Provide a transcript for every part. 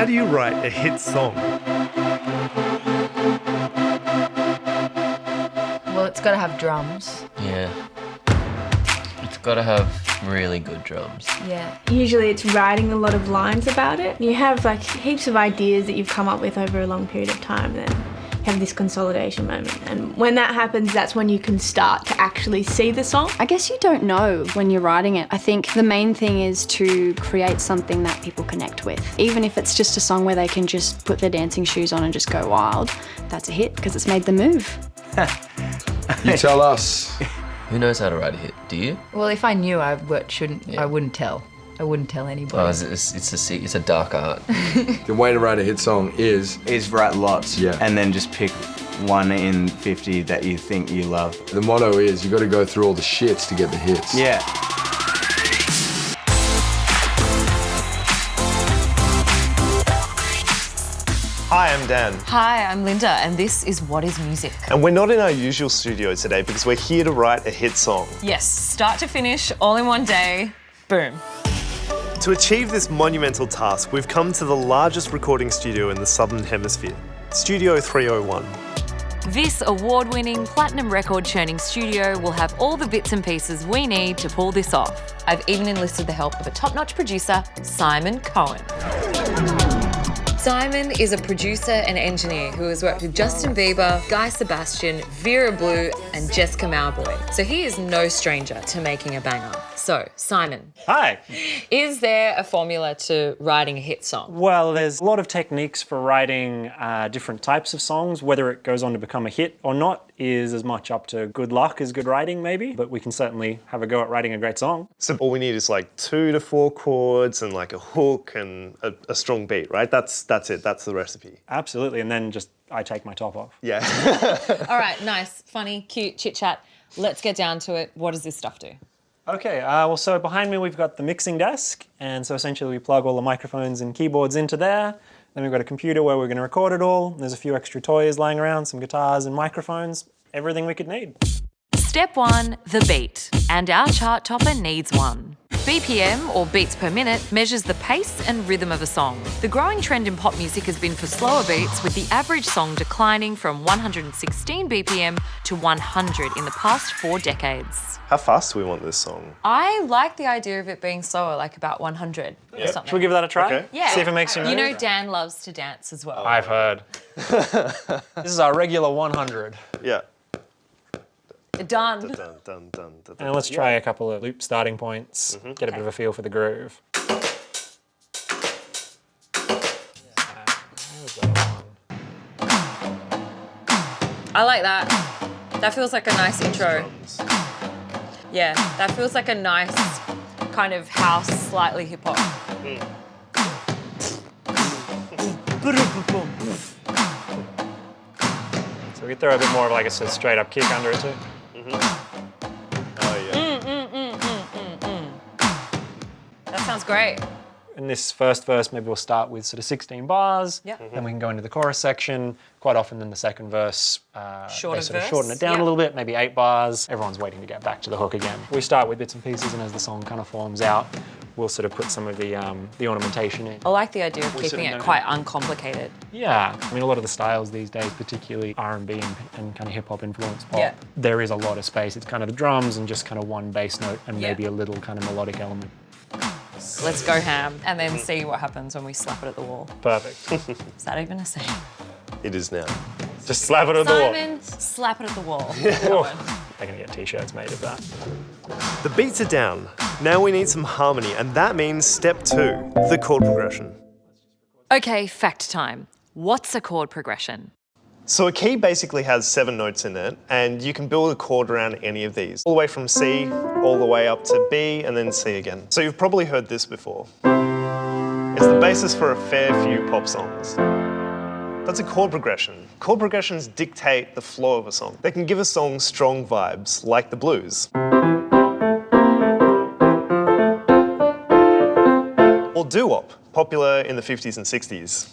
How do you write a hit song? Well, it's got to have drums. Yeah. It's got to have really good drums. Yeah. Usually it's writing a lot of lines about it. You have like heaps of ideas that you've come up with over a long period of time, then you have this consolidation moment. And when that happens, that's when you can start to actually see the song. I guess you don't know when you're writing it. I think the main thing is to create something that people connect with. Even if it's just a song where they can just put their dancing shoes on and just go wild, that's a hit because it's made them move. You tell us. Who knows how to write a hit? Do you? Well, if I knew, I wouldn't tell. I wouldn't tell anybody. Oh, it's a dark art. The way to write a hit song is write lots, Yeah. and then just pick one in 50 that you think you love. the motto is you got to go through all the shits to get the hits. Yeah. Hi, I'm Dan. Hi, I'm Linda, and this is What is Music? And we're not in our usual studio today because we're here to write a hit song. Yes, start to finish, all in one day, boom. To achieve this monumental task, we've come to the largest recording studio in the Southern Hemisphere, Studio 301. This award-winning, platinum record-churning studio will have all the bits and pieces we need to pull this off. I've even enlisted the help of a top-notch producer, Simon Cohen. Simon is a producer and engineer who has worked with Justin Bieber, Guy Sebastian, Vera Blue, and Jessica Mauboy. So he is no stranger to making a banger. So, Simon. Hi. Is there a formula to writing a hit song? Well, there's a lot of techniques for writing different types of songs. Whether it goes on to become a hit or not is as much up to good luck as good writing, maybe. But we can certainly have a go at writing a great song. So all we need is like 2 to 4 chords and like a hook and a strong beat, right? That's it. That's the recipe. Absolutely. And then just I take my top off. Yeah. All right, nice, funny, cute, chit-chat. Let's get down to it. What does this stuff do? Okay, well, so behind me we've got the mixing desk, and so essentially we plug all the microphones and keyboards into there. Then we've got a computer where we're going to record it all. There's a few extra toys lying around, some guitars and microphones, everything we could need. Step 1, the beat. And our chart topper needs one. BPM, or beats per minute, measures the pace and rhythm of a song. The growing trend in pop music has been for slower beats, with the average song declining from 116 BPM to 100 in the past 4 decades. How fast do we want this song? I like the idea of it being slower, like about 100 or something. Should we give that a try? Okay. Yeah. See if it makes you move? You know Dan loves to dance as well. I've heard. This is our regular 100. Yeah. Done. Dun, dun, dun, dun, dun. And let's try a couple of loop starting points, get a bit of a feel for the groove. I like that. That feels like a nice intro. Drums. Yeah, that feels like a nice kind of house, slightly hip hop. So we could throw a bit more of like a sort of straight up kick under it too. Oh, yeah. That sounds great. In this first verse, maybe we'll start with sort of 16 bars. Yeah. Then we can go into the chorus section. Quite often in the second verse, Shorter they sort of verse, shorten it down yeah. a little bit, maybe 8 bars. Everyone's waiting to get back to the hook again. We start with bits and pieces, and as the song kind of forms out, we'll sort of put some of the ornamentation in. I like the idea of We keeping sort of it know- quite uncomplicated. Yeah, I mean, a lot of the styles these days, particularly R&B and kind of hip-hop influenced pop, Yeah. there is a lot of space. It's kind of the drums and just kind of one bass note and Yeah. maybe a little kind of melodic element. Let's go ham and then see what happens when we slap it at the wall. Perfect. Is that even a saying? It is now. Just slap it at the wall. Simon, slap it at the wall. They're going to get t-shirts made of that. The beats are down. Now we need some harmony, and that means step 2, the chord progression. Okay, fact time. What's a chord progression? So a key basically has 7 notes in it, and you can build a chord around any of these, all the way from C, all the way up to B, and then C again. So you've probably heard this before. It's the basis for a fair few pop songs. That's a chord progression. Chord progressions dictate the flow of a song. They can give a song strong vibes, like the blues. Or doo-wop, popular in the 50s and 60s.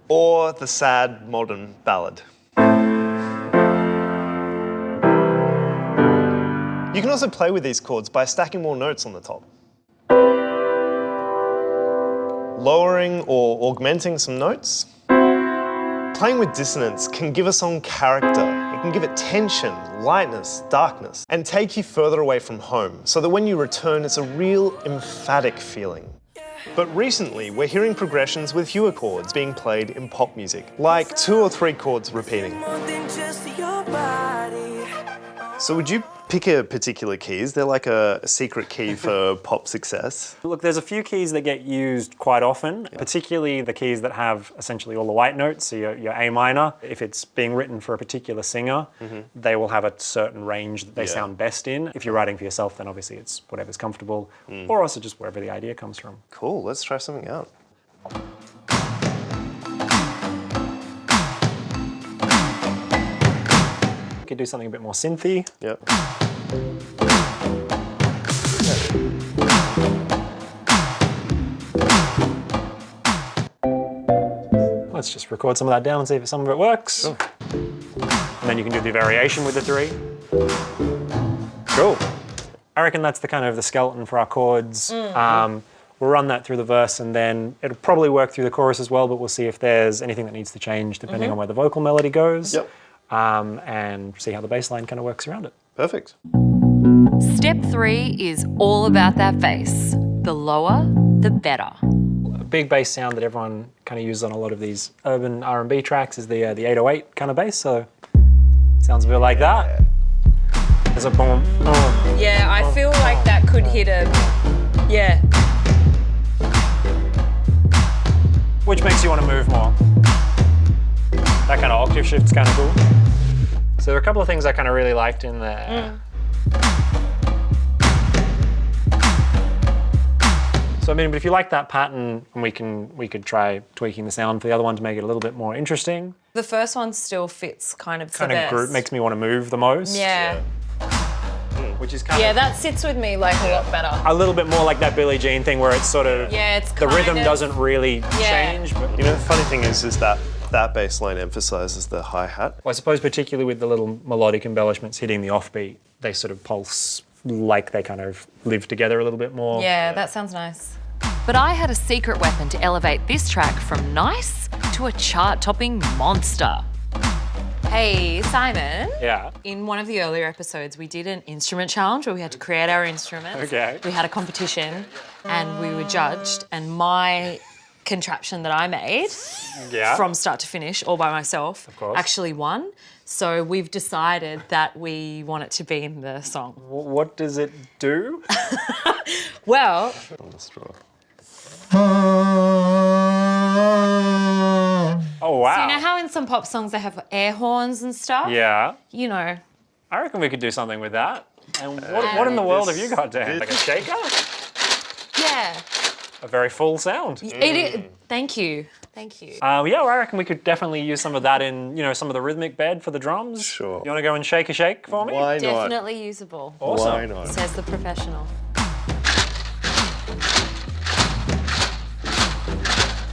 Or the sad modern ballad. You You can also play with these chords by stacking more notes on the top. Lowering or augmenting some notes. Playing with dissonance can give a song character. It can give it tension, lightness, darkness, and take you further away from home, so that when you return, it's a real emphatic feeling. But recently, we're hearing progressions with fewer chords being played in pop music, like 2 or 3 chords repeating. So would you pick a particular key? Is there like a secret key for pop success? Look, there's a few keys that get used quite often, particularly the keys that have essentially all the white notes, so your A minor. If it's being written for a particular singer, they will have a certain range that they sound best in. If you're writing for yourself, then obviously it's whatever's comfortable, or also just wherever the idea comes from. Cool, let's try something out. Could do something a bit more synthy. Yep. Let's just record some of that down and see if some of it works. Sure. And then you can do the variation with the 3. Cool. I reckon that's the kind of the skeleton for our chords. We'll run that through the verse and then it'll probably work through the chorus as well, but we'll see if there's anything that needs to change depending on where the vocal melody goes. Yep. And see how the bass line kind of works around it. Perfect. Step 3 is all about that bass. The lower, the better. A big bass sound that everyone kind of uses on a lot of these urban R&B tracks is the 808 kind of bass, so it sounds a bit like that. There's a boom, boom. Yeah, I feel like that could hit a, yeah. Which makes you want to move more. That kind of octave shift's kind of cool. So there are a couple of things I kind of really liked in there. So I mean, but if you like that pattern, we could try tweaking the sound for the other one to make it a little bit more interesting. The first one still fits kind of Kind of group makes me want to move the most. Yeah. Which is kind Yeah, of that sits with me like a lot better. a little bit more like that Billie Jean thing where it's sort of, Yeah, it's the kind rhythm of, doesn't really change. But You know, the funny thing is that bass line emphasizes the hi-hat. I suppose particularly with the little melodic embellishments hitting the offbeat, they sort of pulse like they kind of live together a little bit more. Yeah, that sounds nice. But I had a secret weapon to elevate this track from nice to a chart-topping monster. Hey, Simon. Yeah. In one of the earlier episodes, we did an instrument challenge where we had to create our instruments. Okay. We had a competition and we were judged, and my contraption that I made from start to finish all by myself actually won. So we've decided that we want it to be in the song. What does it do? Well, On the straw. Oh, wow. so you know how in some pop songs they have air horns and stuff? Yeah. You know. I reckon we could do something with that. And what in the world have you got, Dan? Like a shaker? Yeah. A very full sound. Thank you. Thank you. Yeah, well, I reckon we could definitely use some of that in, you know, some of the rhythmic bed for the drums. Sure. You want to go and shake a shake for me? Why not? Definitely usable, Awesome. Why not? says the professional.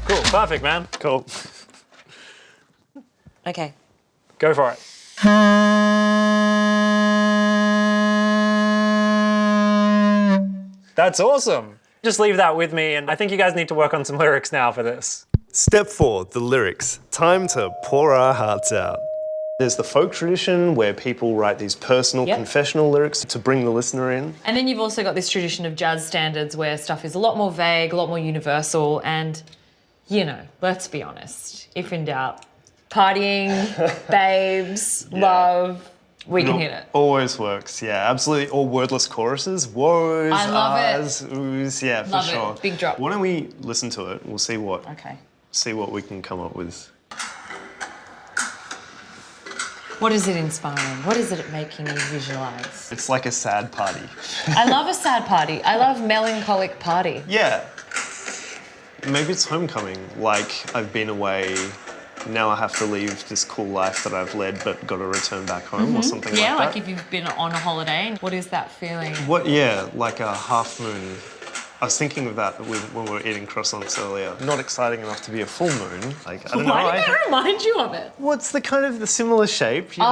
Cool, perfect, man. Cool. Okay. Go for it. That's awesome. Just leave that with me, and I think you guys need to work on some lyrics now for this. Step 4, the lyrics. Time to pour our hearts out. There's the folk tradition where people write these personal confessional lyrics to bring the listener in. And then you've also got this tradition of jazz standards where stuff is a lot more vague, a lot more universal, and, you know, let's be honest, if in doubt, partying, babes, love, we can hit it. Always works, yeah, absolutely. Or wordless choruses, woes, I love it. ahs, oohs, yeah, for Love it. sure. Big drop. Why don't we listen to it? We'll see what we can come up with. What is it inspiring? What is it making you visualise? It's like a sad party. I love a sad party. I love melancholic party. Yeah. Maybe it's homecoming, like I've been away, now I have to leave this cool life that I've led but got to return back home or something like that. Yeah, like if you've been on a holiday, what is that feeling? Yeah, like a half moon. I was thinking of that when we were eating croissants earlier. Not exciting enough to be a full moon. Like, I don't know. Why did that remind you of it? What's the kind of the similar shape, you know?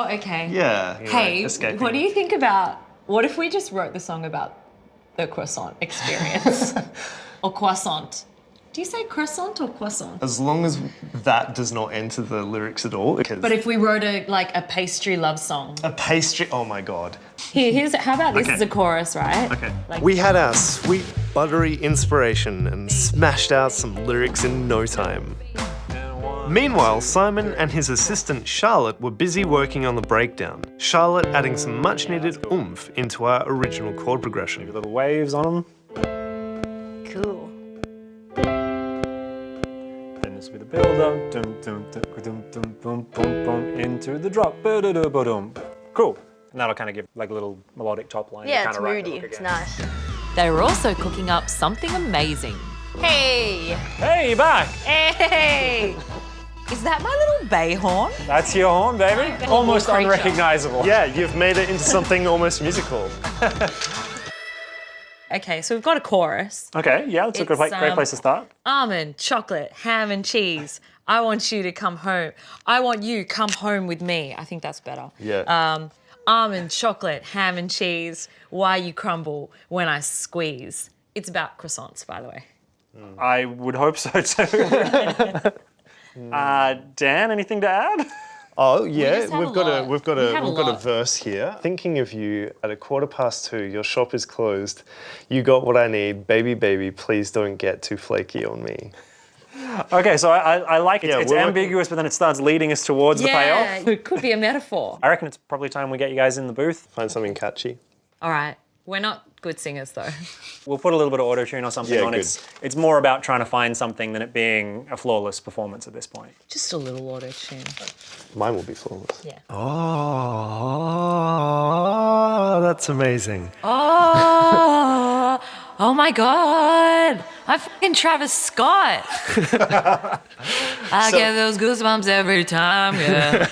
Oh, okay. Yeah. You know, Hey, escaping. what do you think about What if we just wrote the song about the croissant experience? Or croissant. Do you say croissant or croissant? As long as that does not enter the lyrics at all. Because But if we wrote a pastry love song. a pastry, oh my God. How about this Okay. as a chorus, right? Okay. Like- We had our sweet, buttery inspiration and smashed out some lyrics in no time. Meanwhile, Simon and his assistant Charlotte were busy working on the breakdown. Charlotte adding some much needed oomph into our original chord progression. Little waves on them. Cool. Then this will be the build up. Dum, dum, dum, dum, dum, boom, boom, boom, into the drop. Ba-da-da-ba-dum. Cool. And that'll kind of give like a little melodic top line. Yeah, to it's kinda write the moody. hook It's again. nice. They were also cooking up something amazing. Hey! Hey, you're back. Hey! Is that my little bay horn? That's your horn, baby. little Almost creature. unrecognizable. Yeah, you've made it into something almost musical. Okay, so we've got a chorus. Okay, yeah, that's a It's, great place to start. Almond, chocolate, ham and cheese. I want you to come home. I want you come home with me. I think that's better. Yeah. Almond, chocolate, ham and cheese. Why you crumble when I squeeze. It's about croissants, by the way. I would hope so too. Dan, anything to add? Oh yeah, just have we've a got lot. we've got We a have a we've got a lot. verse here. Thinking of you at 2:15, your shop is closed. You got what I need, baby, baby. Please don't get too flaky on me. Okay, so I like it. Yeah, It's we're ambiguous, but then it starts leading us towards the payoff. it could be a metaphor. I reckon it's probably time we get you guys in the booth. Find something catchy. All right, we're not good singers though. We'll put a little bit of auto-tune or something Yeah, on. good. It's more about trying to find something than it being a flawless performance at this point. Just a little auto-tune. Mine will be flawless. Yeah. Oh, that's amazing. Oh my God. I'm fucking Travis Scott. I get those goosebumps every time, yeah.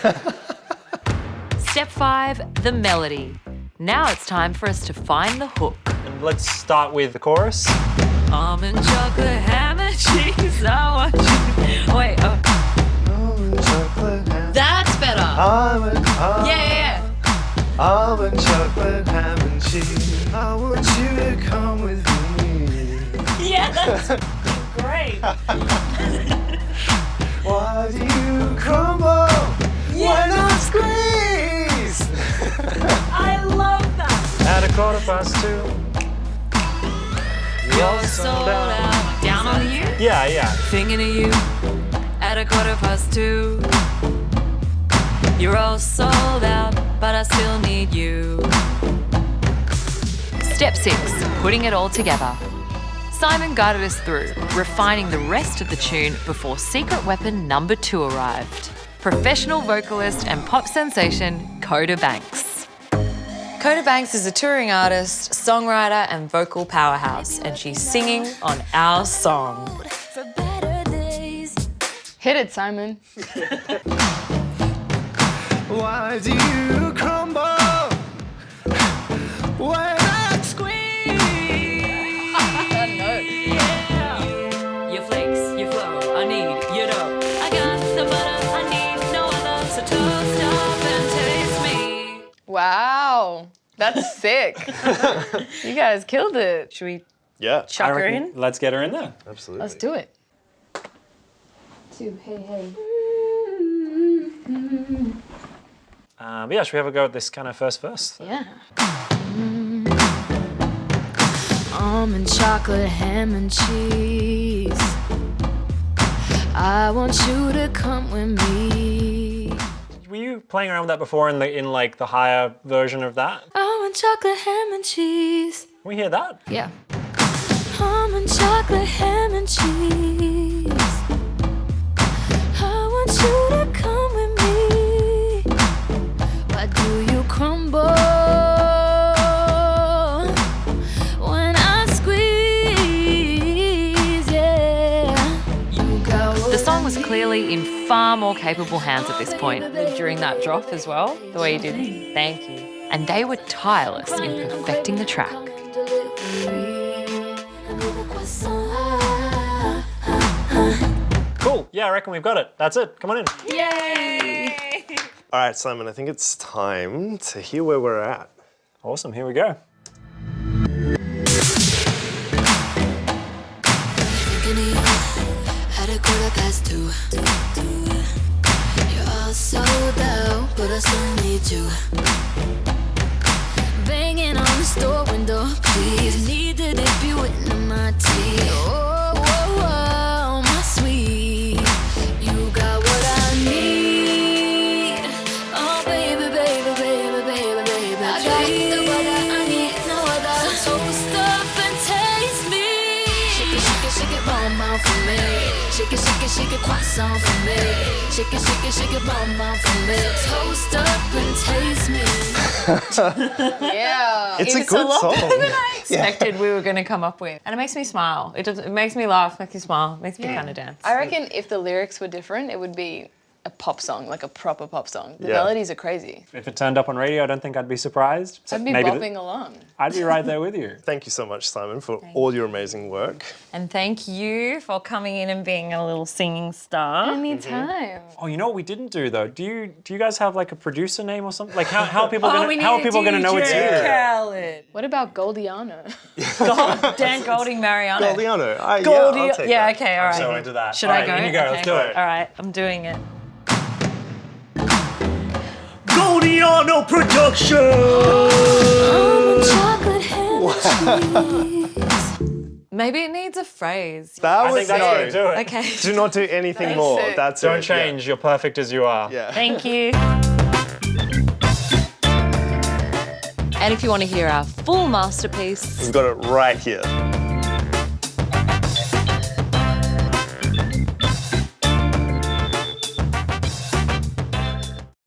Step 5, the melody. Now it's time for us to find the hook. And let's start with the chorus. Almond, chocolate, ham and cheese. I want you. Wait, oh. That's better. Yeah. Almond, chocolate, ham and cheese. I want you to come with me. Yeah, that's great. Why do you crumble when I squeeze? I love that. At 2:15. You're sold out. Down on you. Yeah. Thinking of you at 2:15. You're all sold out, but I still need you. Step 6, putting it all together. Simon guided us through, refining the rest of the tune before secret weapon number 2 arrived. Professional vocalist and pop sensation, Kota Banks. Kota Banks is a touring artist, songwriter, and vocal powerhouse, and she's singing on our song. Hit it, Simon. Why do you crumble when I squeeze? Your flakes, your flow, I need, you know. I got the butter, I need no other, so toast up and taste me. Wow, that's sick. You guys killed it. Should we Yeah, chuck her reckon in? Let's get her in there. absolutely. Let's do it. But yeah, should we have a go at this kind of first verse? Yeah. Almond, chocolate, ham and cheese. I want you to come with me. Were you playing around with that before in like the higher version of that? Almond, chocolate, ham and cheese. Can we hear that? Yeah. Almond, chocolate, ham and cheese. I want you to come with me. Why do you crumble when I squeeze? Yeah. You got what The song was clearly in far more capable hands at this point, During that drop as well, the way you did. Thank you. and they were tireless in perfecting the track. Cool. Yeah, I reckon we've got it. That's it. Come on in. Yay! All right, Simon, I think it's time to hear where we're at. Awesome, here we go. At a 2:15. You're all sold out, but I still need you. Banging on the store window, please. Need to dip you into my tea. Oh, oh, oh, my sweet. You got what I need. Oh, baby, baby, baby, baby, baby. I got the what I need, no other. So toast up and taste me. Shake it, shake it, shake it, bomb for me. Shake it, shake it, shake it, croissant for me. Shake it, shake it, shake it, bomb for me. Toast up and taste me. Yeah. It's a good lot song. better than I expected we were going to come up with. And it makes me smile. It makes me laugh, makes me smile, makes me kind of dance. I reckon if the lyrics were different, it would be a pop song, like a proper pop song. The Yeah. melodies are crazy. If it turned up on radio, I don't think I'd be surprised. So I'd be maybe bopping along. I'd be right there with you. Thank you so much, Simon, for all your amazing work. And thank you for coming in and being a little singing star. Anytime. Oh, you know what we didn't do though? Do you guys have like a producer name or something? Like how are people Oh, gonna know it's you? Khaled. What about Goldiano? Dan Golding Mariano. Goldiano. Yeah, Goldie- I'll take yeah, that. okay, all right. So into that. Should All I right, go? in you go. Okay. Let's do it. All right, I'm doing it. Goldiano Production. Chocolate hand cheese. Maybe it needs a phrase. That I was think that's gonna do it. Okay. Do not do anything more. it. That's Don't it. change. You're perfect as you are. Yeah. Thank you. And if you want to hear our full masterpiece, We've got it right here.